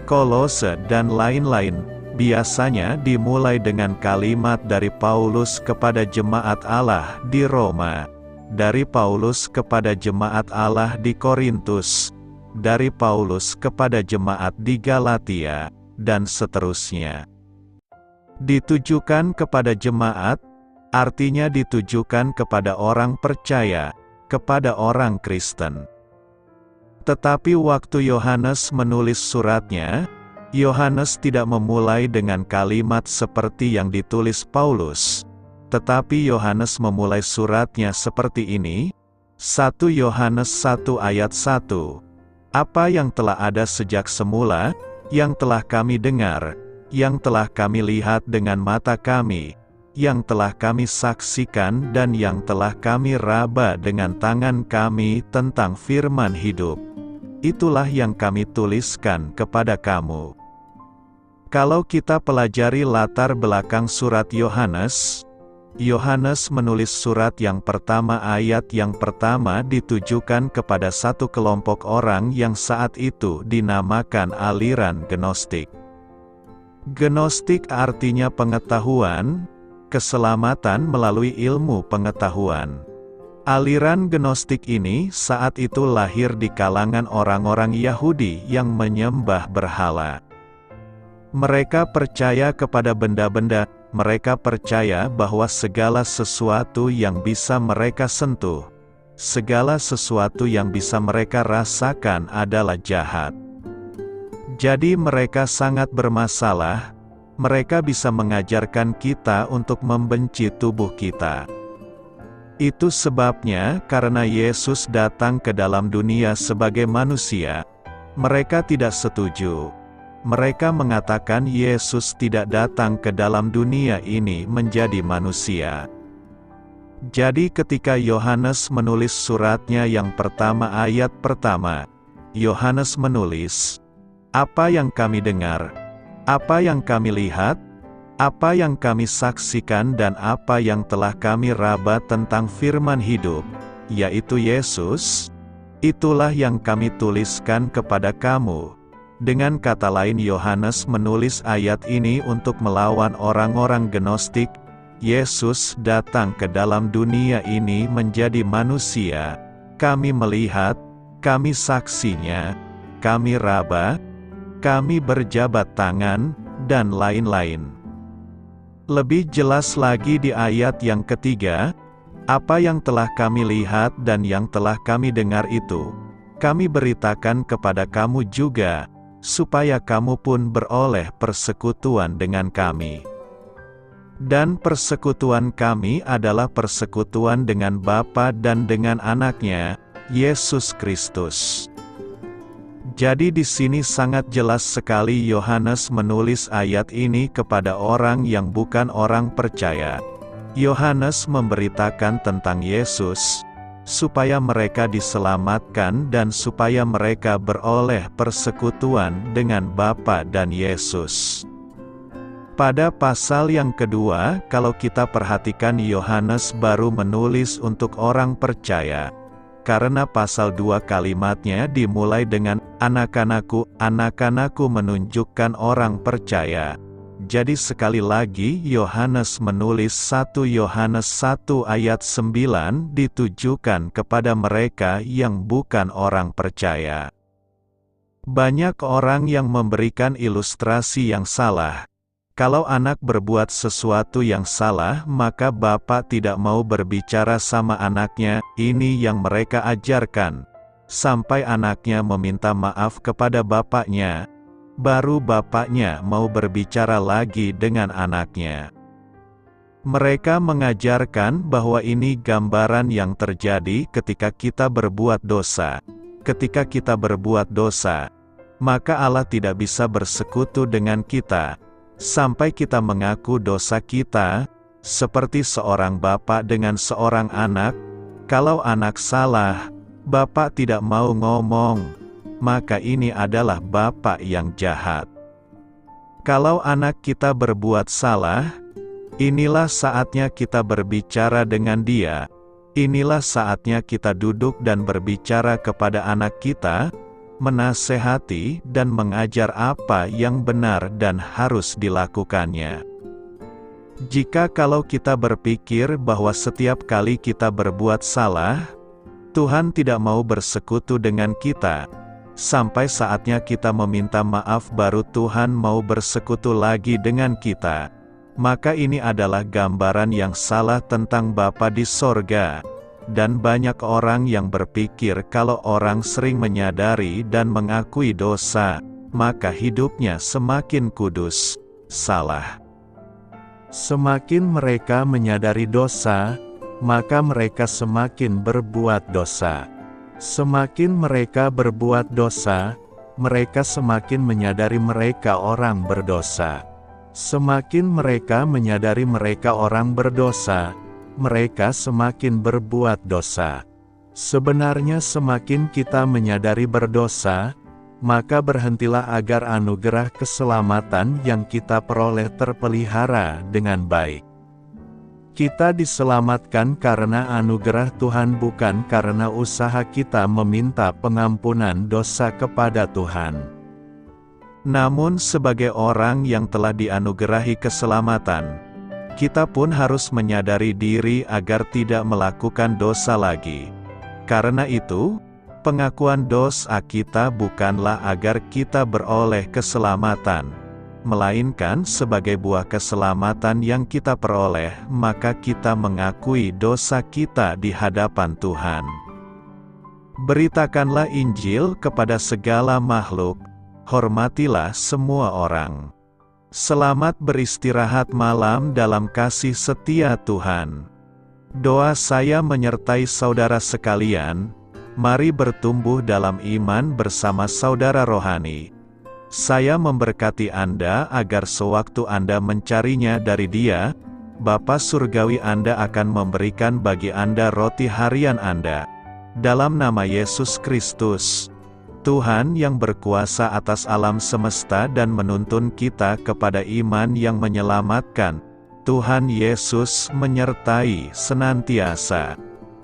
Kolose dan lain-lain, biasanya dimulai dengan kalimat dari Paulus kepada jemaat Allah di Roma, dari Paulus kepada jemaat Allah di Korintus, dari Paulus kepada jemaat di Galatia, dan seterusnya. Ditujukan kepada jemaat, artinya ditujukan kepada orang percaya, kepada orang Kristen. Tetapi waktu Yohanes menulis suratnya, Yohanes tidak memulai dengan kalimat seperti yang ditulis Paulus. Tetapi Yohanes memulai suratnya seperti ini, 1 Yohanes 1 ayat 1. Apa yang telah ada sejak semula, yang telah kami dengar, yang telah kami lihat dengan mata kami, yang telah kami saksikan dan yang telah kami raba dengan tangan kami tentang firman hidup. Itulah yang kami tuliskan kepada kamu. Kalau kita pelajari latar belakang surat Yohanes, Yohanes menulis surat yang pertama ayat yang pertama ditujukan kepada satu kelompok orang yang saat itu dinamakan aliran Gnostik. Gnostik artinya pengetahuan, keselamatan melalui ilmu pengetahuan. Aliran Gnostik ini saat itu lahir di kalangan orang-orang Yahudi yang menyembah berhala. Mereka percaya kepada benda-benda, mereka percaya bahwa segala sesuatu yang bisa mereka sentuh, segala sesuatu yang bisa mereka rasakan adalah jahat. Jadi mereka sangat bermasalah, mereka bisa mengajarkan kita untuk membenci tubuh kita. Itu sebabnya karena Yesus datang ke dalam dunia sebagai manusia, mereka tidak setuju. Mereka mengatakan Yesus tidak datang ke dalam dunia ini menjadi manusia. Jadi ketika Yohanes menulis suratnya yang pertama ayat pertama, Yohanes menulis, apa yang kami dengar, apa yang kami lihat, apa yang kami saksikan dan apa yang telah kami raba tentang firman hidup, yaitu Yesus, itulah yang kami tuliskan kepada kamu. Dengan kata lain Yohanes menulis ayat ini untuk melawan orang-orang Gnostik. Yesus datang ke dalam dunia ini menjadi manusia. Kami melihat, kami saksinya, kami raba, kami berjabat tangan, dan lain-lain. Lebih jelas lagi di ayat yang ketiga, apa yang telah kami lihat dan yang telah kami dengar itu, kami beritakan kepada kamu juga, supaya kamu pun beroleh persekutuan dengan kami. Dan persekutuan kami adalah persekutuan dengan Bapa dan dengan Anaknya, Yesus Kristus. Jadi di sini sangat jelas sekali Yohanes menulis ayat ini kepada orang yang bukan orang percaya. Yohanes memberitakan tentang Yesus, supaya mereka diselamatkan dan supaya mereka beroleh persekutuan dengan Bapa dan Yesus. Pada pasal yang kedua, kalau kita perhatikan Yohanes baru menulis untuk orang percaya. Karena pasal 2 kalimatnya dimulai dengan, anak-anakku, anak-anakku menunjukkan orang percaya. Jadi sekali lagi Yohanes menulis 1 Yohanes 1 ayat 9 ditujukan kepada mereka yang bukan orang percaya. Banyak orang yang memberikan ilustrasi yang salah. Kalau anak berbuat sesuatu yang salah, maka bapak tidak mau berbicara sama anaknya, ini yang mereka ajarkan. Sampai anaknya meminta maaf kepada bapaknya, baru bapaknya mau berbicara lagi dengan anaknya. Mereka mengajarkan bahwa ini gambaran yang terjadi ketika kita berbuat dosa. Ketika kita berbuat dosa, maka Allah tidak bisa bersekutu dengan kita, sampai kita mengaku dosa kita, seperti seorang bapak dengan seorang anak. Kalau anak salah, bapak tidak mau ngomong, maka ini adalah bapak yang jahat. Kalau anak kita berbuat salah, inilah saatnya kita berbicara dengan dia. Inilah saatnya kita duduk dan berbicara kepada anak kita, menasehati dan mengajar apa yang benar dan harus dilakukannya. Jika kalau kita berpikir bahwa setiap kali kita berbuat salah, Tuhan tidak mau bersekutu dengan kita, sampai saatnya kita meminta maaf baru Tuhan mau bersekutu lagi dengan kita, maka ini adalah gambaran yang salah tentang Bapa di sorga. Dan banyak orang yang berpikir kalau orang sering menyadari dan mengakui dosa, maka hidupnya semakin kudus. Salah. Semakin mereka menyadari dosa, maka mereka semakin berbuat dosa. Semakin mereka berbuat dosa, mereka semakin menyadari mereka orang berdosa. Semakin mereka menyadari mereka orang berdosa, mereka semakin berbuat dosa. Sebenarnya semakin kita menyadari berdosa, maka berhentilah agar anugerah keselamatan yang kita peroleh terpelihara dengan baik. Kita diselamatkan karena anugerah Tuhan, bukan karena usaha kita meminta pengampunan dosa kepada Tuhan. Namun sebagai orang yang telah dianugerahi keselamatan, kita pun harus menyadari diri agar tidak melakukan dosa lagi. Karena itu, pengakuan dosa kita bukanlah agar kita beroleh keselamatan, melainkan sebagai buah keselamatan yang kita peroleh, maka kita mengakui dosa kita di hadapan Tuhan. Beritakanlah Injil kepada segala makhluk, hormatilah semua orang. Selamat beristirahat malam dalam kasih setia Tuhan. Doa saya menyertai saudara sekalian, mari bertumbuh dalam iman bersama saudara rohani. Saya memberkati Anda agar sewaktu Anda mencarinya dari Dia, Bapa Surgawi Anda akan memberikan bagi Anda roti harian Anda. Dalam nama Yesus Kristus, Tuhan yang berkuasa atas alam semesta dan menuntun kita kepada iman yang menyelamatkan, Tuhan Yesus menyertai senantiasa.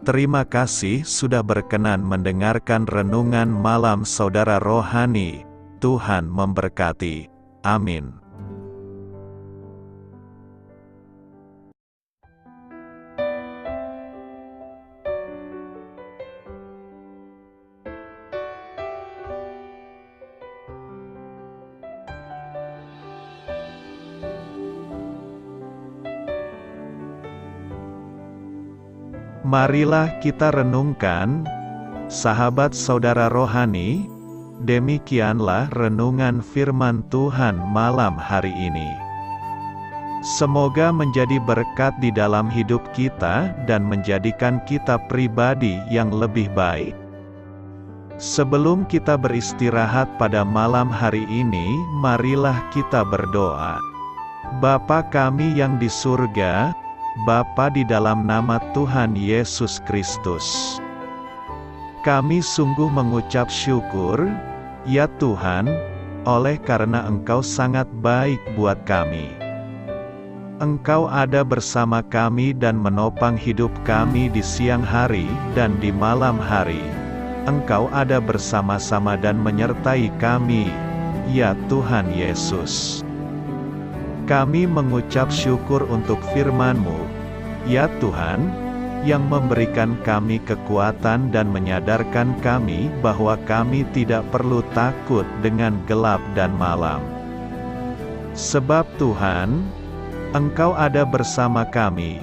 Terima kasih sudah berkenan mendengarkan renungan malam saudara rohani. Tuhan memberkati. Amin. Marilah kita renungkan, sahabat saudara rohani, demikianlah renungan firman Tuhan malam hari ini. Semoga menjadi berkat di dalam hidup kita dan menjadikan kita pribadi yang lebih baik. Sebelum kita beristirahat pada malam hari ini, marilah kita berdoa. Bapa kami yang di surga, Bapa di dalam nama Tuhan Yesus Kristus, kami sungguh mengucap syukur, ya Tuhan, oleh karena Engkau sangat baik buat kami. Engkau ada bersama kami dan menopang hidup kami di siang hari dan di malam hari. Engkau ada bersama-sama dan menyertai kami, ya Tuhan Yesus. Kami mengucap syukur untuk firman-Mu, ya Tuhan, yang memberikan kami kekuatan dan menyadarkan kami bahwa kami tidak perlu takut dengan gelap dan malam. Sebab Tuhan, Engkau ada bersama kami.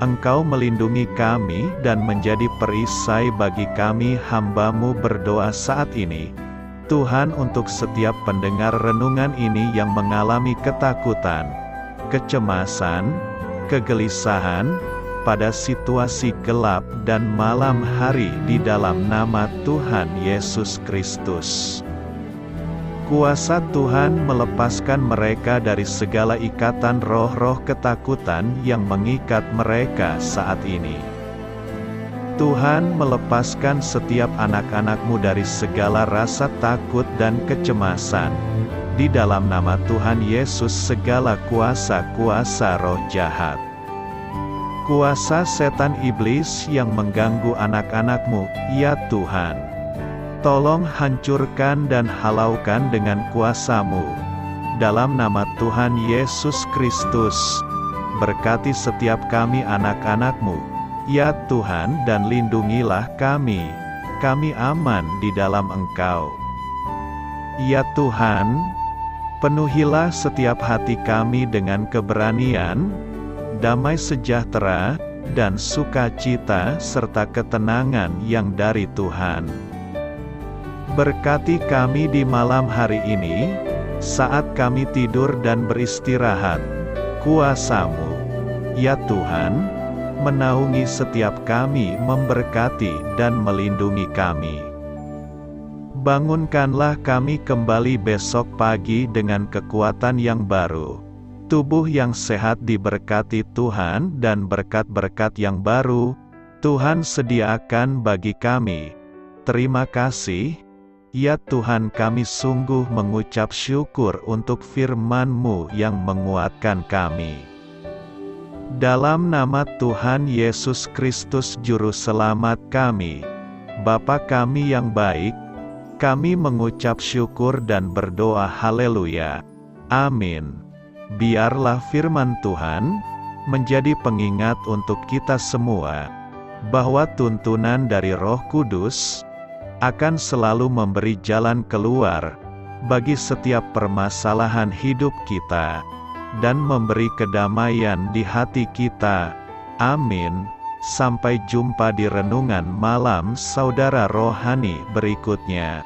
Engkau melindungi kami dan menjadi perisai bagi kami hamba-Mu berdoa saat ini. Tuhan, untuk setiap pendengar renungan ini yang mengalami ketakutan, kecemasan, kegelisahan, pada situasi gelap dan malam hari di dalam nama Tuhan Yesus Kristus. Kuasa Tuhan melepaskan mereka dari segala ikatan roh-roh ketakutan yang mengikat mereka saat ini. Tuhan melepaskan setiap anak-anak-Mu dari segala rasa takut dan kecemasan. di dalam nama Tuhan Yesus segala kuasa-kuasa roh jahat. Kuasa setan iblis yang mengganggu anak-anak-Mu, ya Tuhan. Tolong hancurkan dan halaukan dengan kuasa-Mu. Dalam nama Tuhan Yesus Kristus, berkati setiap kami anak-anak-Mu, ya Tuhan, dan lindungilah kami. Kami aman di dalam Engkau. Ya Tuhan, penuhilah setiap hati kami dengan keberanian, damai sejahtera, dan sukacita serta ketenangan yang dari Tuhan. Berkati kami di malam hari ini, saat kami tidur dan beristirahat. Kuasa-Mu, ya Tuhan, menaungi setiap kami, memberkati dan melindungi kami. Bangunkanlah kami kembali besok pagi dengan kekuatan yang baru, tubuh yang sehat diberkati Tuhan, dan berkat-berkat yang baru Tuhan sediakan bagi kami. Terima kasih, ya Tuhan, kami sungguh mengucap syukur untuk firman-Mu yang menguatkan kami. Dalam nama Tuhan Yesus Kristus Juru Selamat kami, Bapa kami yang baik, kami mengucap syukur dan berdoa haleluya. Amin. Biarlah firman Tuhan menjadi pengingat untuk kita semua, bahwa tuntunan dari Roh Kudus akan selalu memberi jalan keluar bagi setiap permasalahan hidup kita, dan memberi kedamaian di hati kita. Amin. Sampai jumpa di renungan malam saudara rohani berikutnya.